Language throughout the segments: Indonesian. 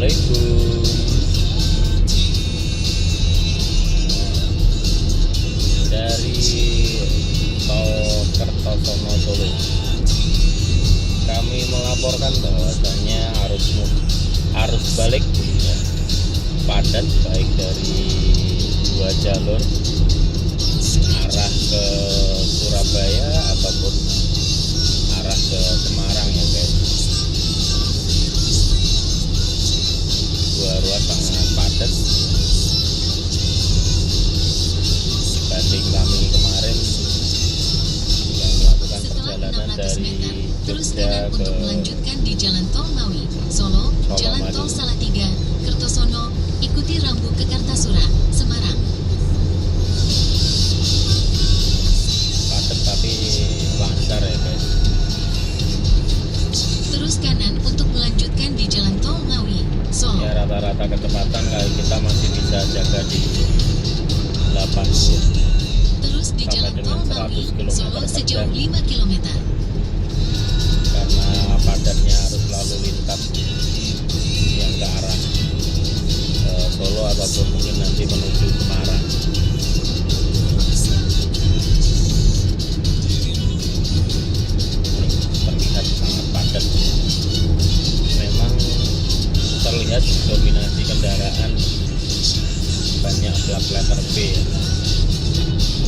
Assalamualaikum. Dari tol Kertosono Solo, kami melaporkan bahwasannya arus balik ya, padat baik dari dua jalur arah ke Surabaya ataupun arah ke Semarang ya guys. Dua ruas sangat padat dibanding kami kemarin yang melakukan perjalanan dari Jogja ke untuk melanjutkan di Jalan Tol Ngawi, Solo, Jalan Tol Salatiga, Kertosono, ikuti rambu ke Kartasura, Semarang. padat tapi lancar ya guys. Terus kanan untuk melanjutkan di Jalan Tol Ngawi, Solo. Ya rata-rata kecepatan kali kita masih bisa jaga di 80 Terus di sampai Jalan dengan Tol 100 Ngawi, km Solo per sejauh jam. 5 km. Karena padatnya arus lalu lintas yang ke arah Solo ataupun mungkin nanti menuju Semarang. Terlihat sangat padat. Memang terlihat dominasi kendaraan banyak plat letter B ya.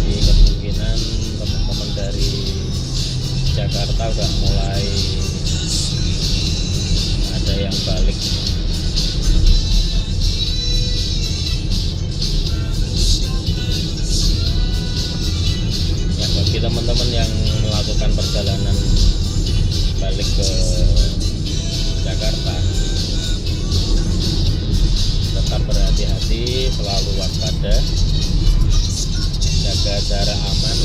Jadi kemungkinan teman-teman dari Jakarta udah mulai ada yang balik. Ya bagi teman-teman yang melakukan perjalanan balik ke Jakarta, tetap berhati-hati, selalu waspada, jaga jarak aman,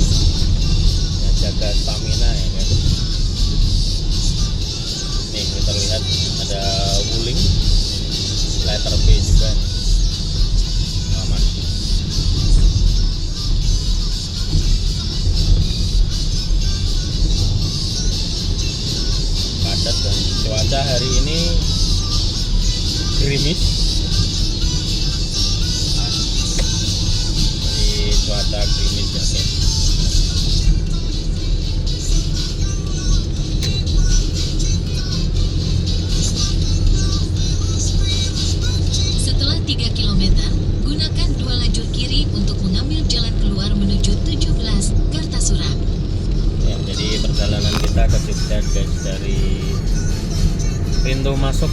ya, jaga stamina ya kan. Nih kita lihat ada Wuling letter B juga nih. Aman. Padat dan cuaca hari ini gerimis. Jadi cuaca gerimis ya guys. Setelah 3 km, gunakan 2 lajur kiri untuk mengambil jalan keluar menuju 17 Kartasura. Ya, jadi perjalanan kita ke Jogja guys, dari pintu masuk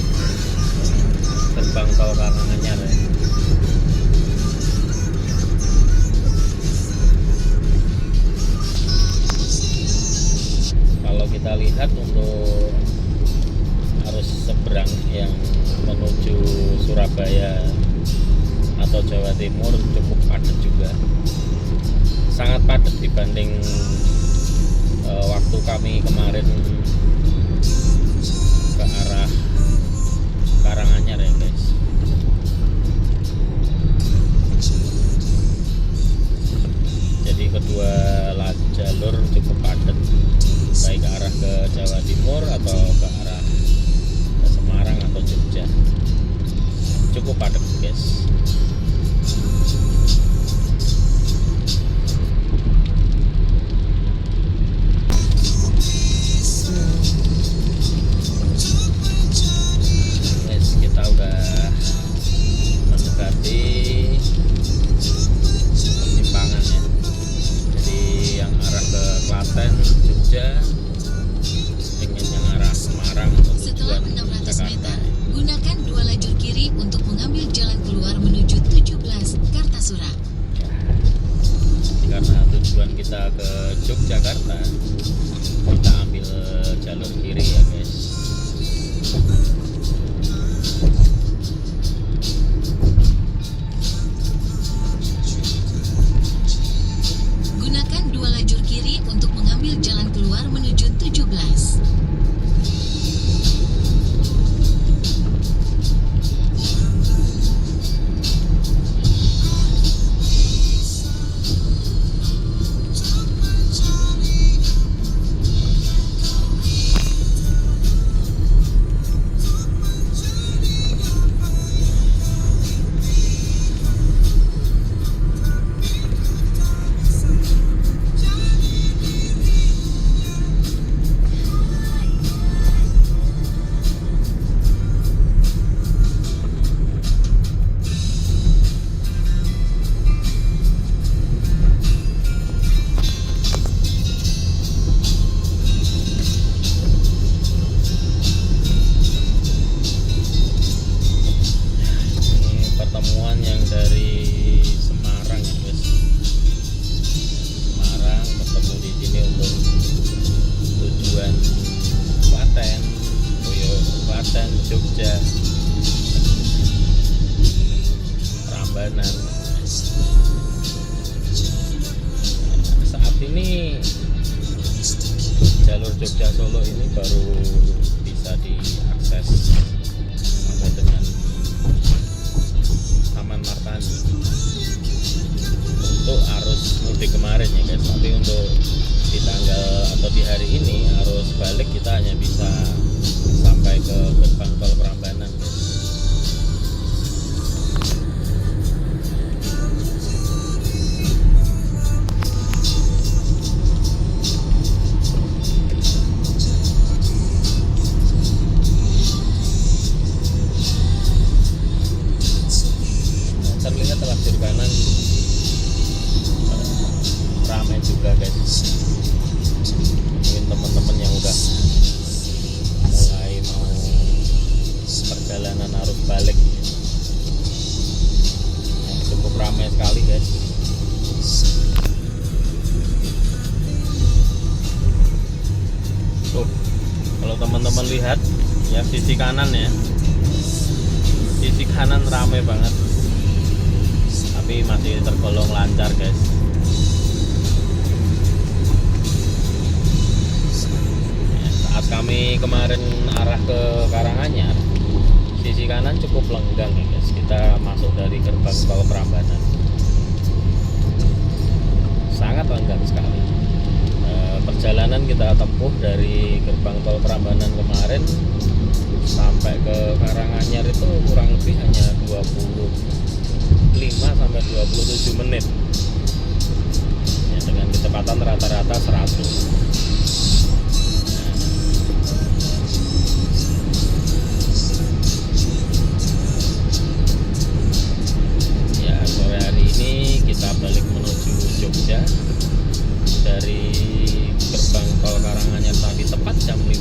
gerbang tol Karanganyar ya. Kalau kita lihat untuk arus seberang yang menuju Surabaya atau Jawa Timur cukup padat juga, sangat padat dibanding waktu kami kemarin ke arah Karanganyar ya guys. Jadi kedua jalur cukup padat, baik ke arah ke Jawa Timur atau ke arah ke Semarang atau Jogja, cukup padat guys. Guys, kita udah mendekati persimpangan ya. Jadi yang arah ke Klaten, Jogja dengan yang arah Semarang untuk Setelah tujuan 600 Jakarta. meter, gunakan 2 lajur kiri untuk mengambil jalan keluar menuju Jogja, Prambanan. Saat ini jalur Jogja Solo ini baru bisa diakses sampai dengan Taman Martani untuk arus mudik kemarin ya guys. Tapi untuk di tanggal atau di hari ini arus balik kita hanya bisa sampai ke gerbang tol Prambanan guys. Terlihat lajur kanan ramai juga guys. Mungkin teman-teman yang udah mulai mau perjalanan arus balik cukup ramai sekali guys. Tuh, kalau teman-teman lihat ya sisi kanan ya, sisi kanan ramai banget, tapi masih tergolong lancar guys. Ya, saat kami kemarin arah ke Karanganyar, sisi kanan cukup lenggang ya guys. Kita masuk dari gerbang tol Prambanan, sangat lenggang sekali. Perjalanan kita tempuh dari gerbang tol Prambanan kemarin sampai ke Karanganyar itu kurang lebih hanya 25 sampai 27 menit ya, dengan kecepatan rata-rata 100. Ya, sore hari ini kita balik menuju Jogja dari gerbang tol Karanganyar tadi tepat jam 5.00.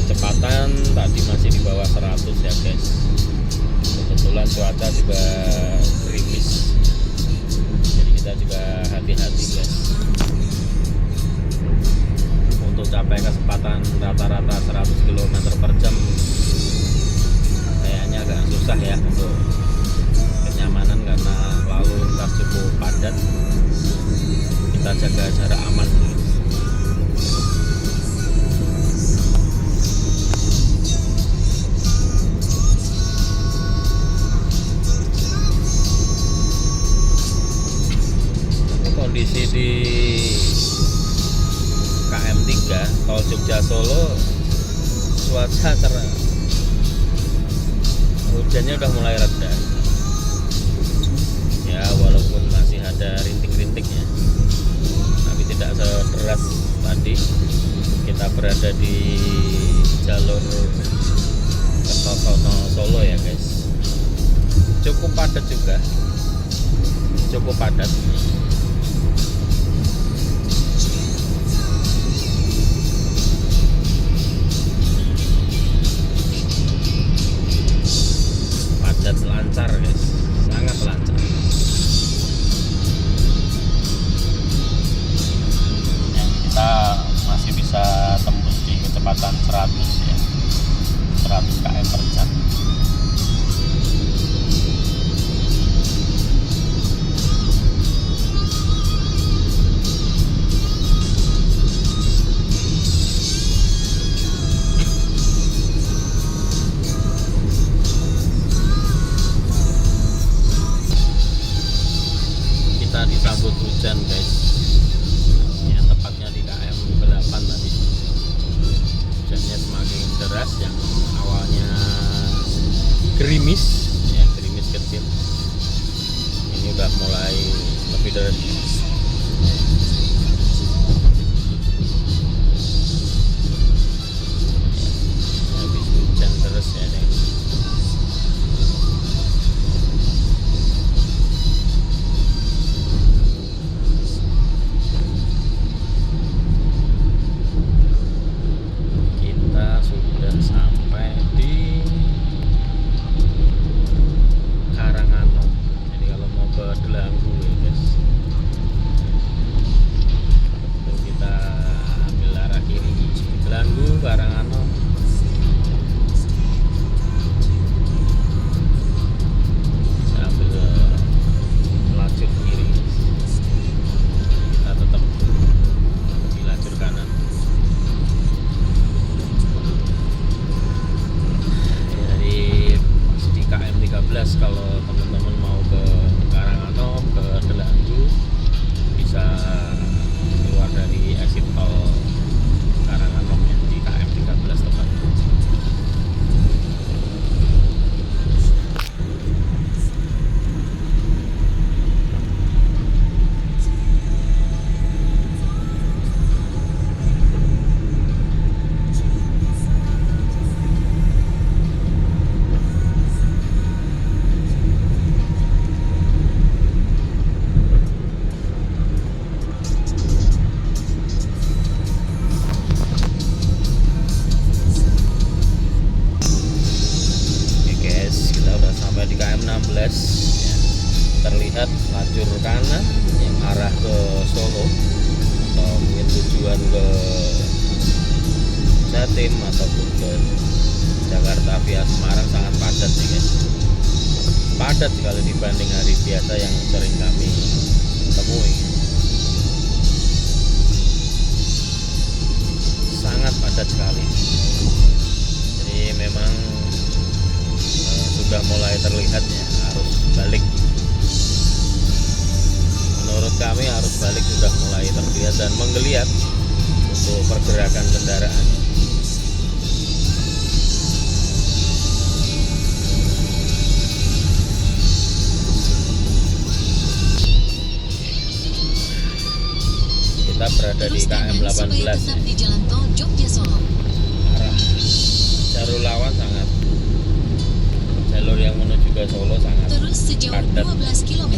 Kecepatan tadi masih di bawah 100 ya guys. Kebetulan cuaca juga gerimis, jadi kita juga hati-hati guys. Untuk capai kecepatan rata-rata 100 km per jam kayaknya agak susah ya untuk kenyamanan, karena lalu lintas cukup padat. Kita jaga jarak aman dulu. Kondisi di KM3 tol Jogja Solo, cuaca cerah, hujannya udah mulai reda ya, walaupun masih ada rintik-rintiknya, tapi tidak sederas tadi. Kita berada di jalur Kertosono Solo ya guys, cukup padat juga, cukup padat. Lancar guys, sangat lancar. Ya, kita masih bisa tembus di kecepatan 100 ya, 100 km per jam. Disambut hujan guys ya, tepatnya di KM 8 tadi. Hujannya semakin deras, yang awalnya gerimis ya, gerimis kecil, ini udah mulai lebih deras. Habis hujan deras ya nih. Sampai di Karanganyar. Jadi kalau mau ke Delanggu ya guys, Jatim ataupun ke Jakarta via Semarang sangat padat nih guys. Padat sekali dibanding hari biasa yang sering kami temui. Sangat padat sekali. Jadi memang sudah mulai terlihat ya arus balik. Menurut kami arus balik sudah mulai terlihat dan menggeliat untuk pergerakan kendaraan. Kita berada di KM 18 tetap di jalan tol Jogja Solo. arah jalur lawan sangat, jalur yang menuju ke Solo sangat Terus sejauh padat. 12 km.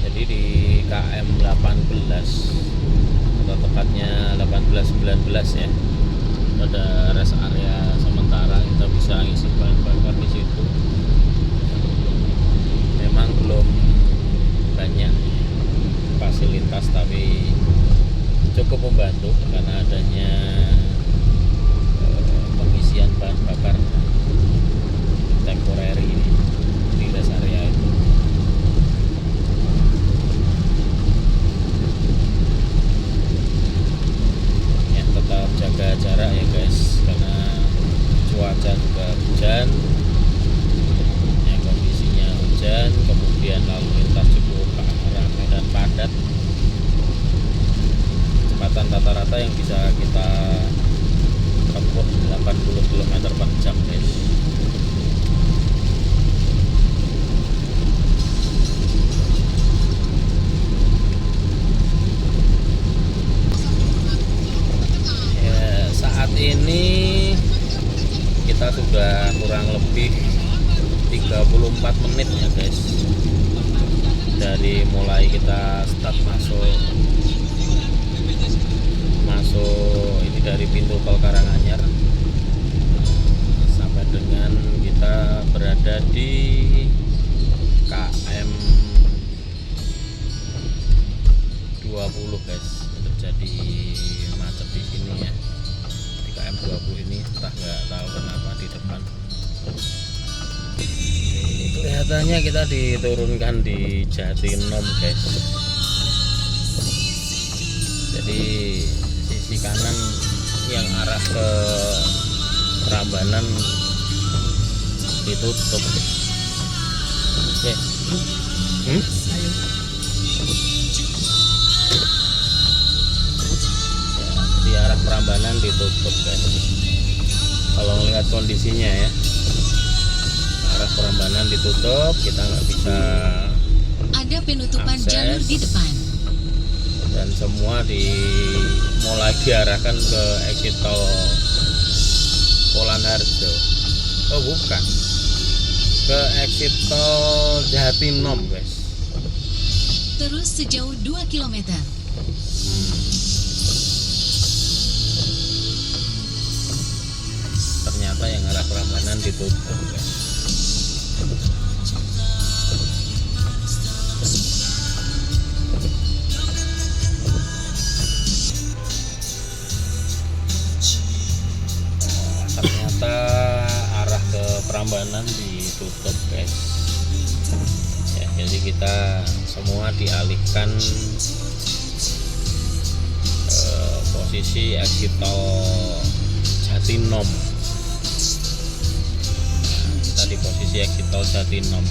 Jadi di KM 18 atau tepatnya 18-19 ya, ada rest area sementara, kita bisa ngisi bahan bakar di situ. Memang belum banyak fasilitas tapi cukup membantu karena adanya pengisian bahan bakar temporary ini di rest area itu. Ya, tetap jaga jarak ya guys, karena cuaca juga hujan ya, kondisinya hujan, kemudian lalu lintas cukup ke arah medan padat. Kecepatan rata-rata yang bisa kita tempuh 80 km per jam guys. Saat ini kita sudah kurang lebih 34 menit ya guys, dari mulai kita start masuk ini dari pintu tol Karanganyar sampai dengan kita berada di KM 20 guys. Terjadi macet di sini ya, di KM 20 ini, entah nggak tahu kenapa di depan. Kelihatannya kita diturunkan di Jatinom guys. Jadi sisi kanan yang arah ke Prambanan ditutup. Oke. Di arah Prambanan ditutup guys. Kalau melihat kondisinya ya, arah Prambanan ditutup, kita nggak bisa Ada penutupan akses, jalur di depan. dan semua mulai diarahkan ke exit tol Polanharjo. Oh bukan, ke exit tol Jatinom guys. Terus sejauh 2 km. Ternyata yang arah Prambanan ditutup guys. Ternyata arah ke Prambanan ditutup guys ya, jadi kita semua dialihkan posisi exit tol Jatinom. Nah, kita di posisi exit tol Jatinom.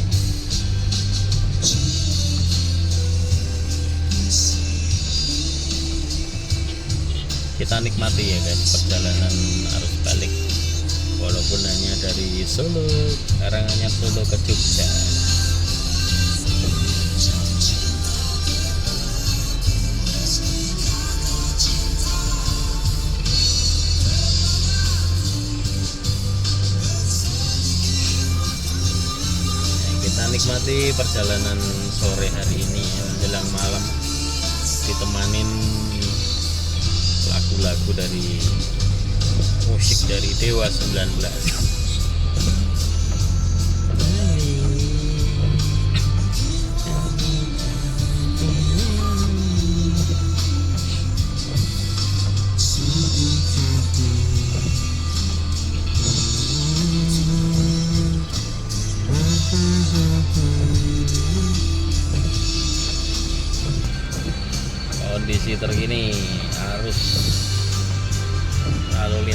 Kita nikmati ya guys perjalanan arus balik, walaupun hanya dari Solo, Karanganyar Solo ke Jogja. Kita nikmati perjalanan sore hari ini ya, menjelang malam, ditemanin lagu-lagu dari musik dari Dewa 19.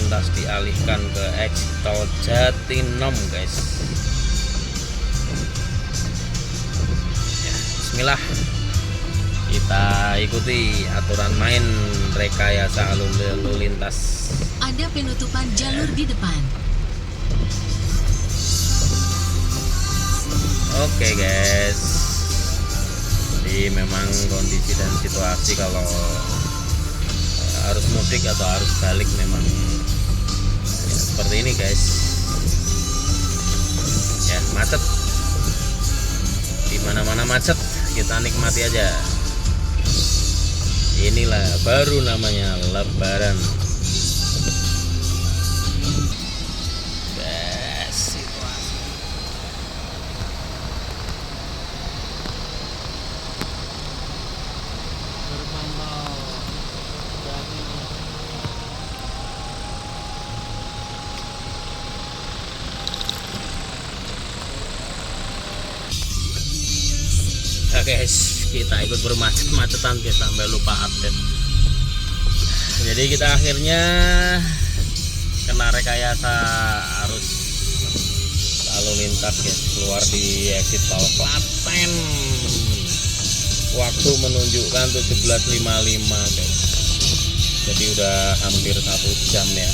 lintas dialihkan ke exit tol Jatinom guys. Ya, bismillah, kita ikuti aturan main rekayasa lalu lintas. Ada penutupan jalur di depan. Oke guys, jadi memang kondisi dan situasi kalau harus mudik atau harus balik memang ya, seperti ini guys. Ya, macet, di mana-mana macet, kita nikmati aja. Inilah baru namanya Lebaran. Nah guys, kita ikut bermacet-macetan guys sampai lupa update. Jadi kita akhirnya kena rekayasa arus lalu lintas guys, keluar di exit tol Klaten. Waktu menunjukkan 17.55 guys. Jadi udah hampir 1 jam ya.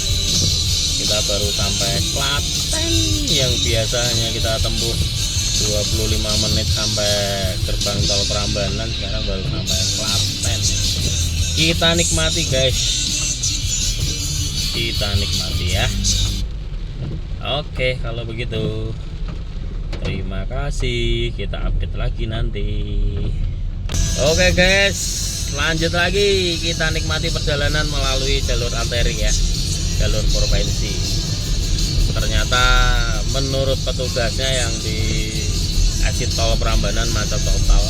Kita baru sampai Klaten yang biasanya kita tempuh 25 menit sampai gerbang tol Prambanan, sekarang baru sampai Klaten. Kita nikmati guys, kita nikmati ya. Oke, kalau begitu terima kasih, kita update lagi nanti. Oke guys, lanjut lagi, kita nikmati perjalanan melalui jalur arteri ya, jalur provinsi. Ternyata menurut petugasnya yang di exit tol Prambanan macet total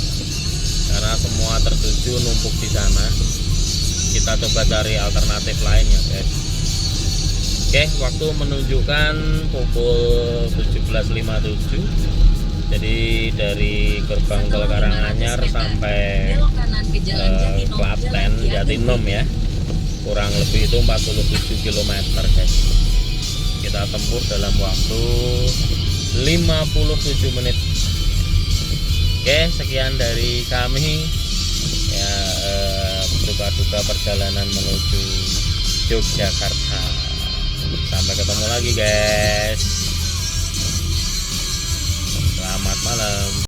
karena semua tertuju numpuk di sana. Kita coba cari alternatif lain ya guys. Oke, waktu menunjukkan pukul 17.57. Jadi dari gerbang tol Karanganyar sampai Klaten Jatinom ya, kurang lebih itu 47 km guys. Kita tempuh dalam waktu 57 menit. Oke, sekian dari kami ya, duka-duka perjalanan menuju Yogyakarta. Sampai ketemu lagi guys, selamat malam.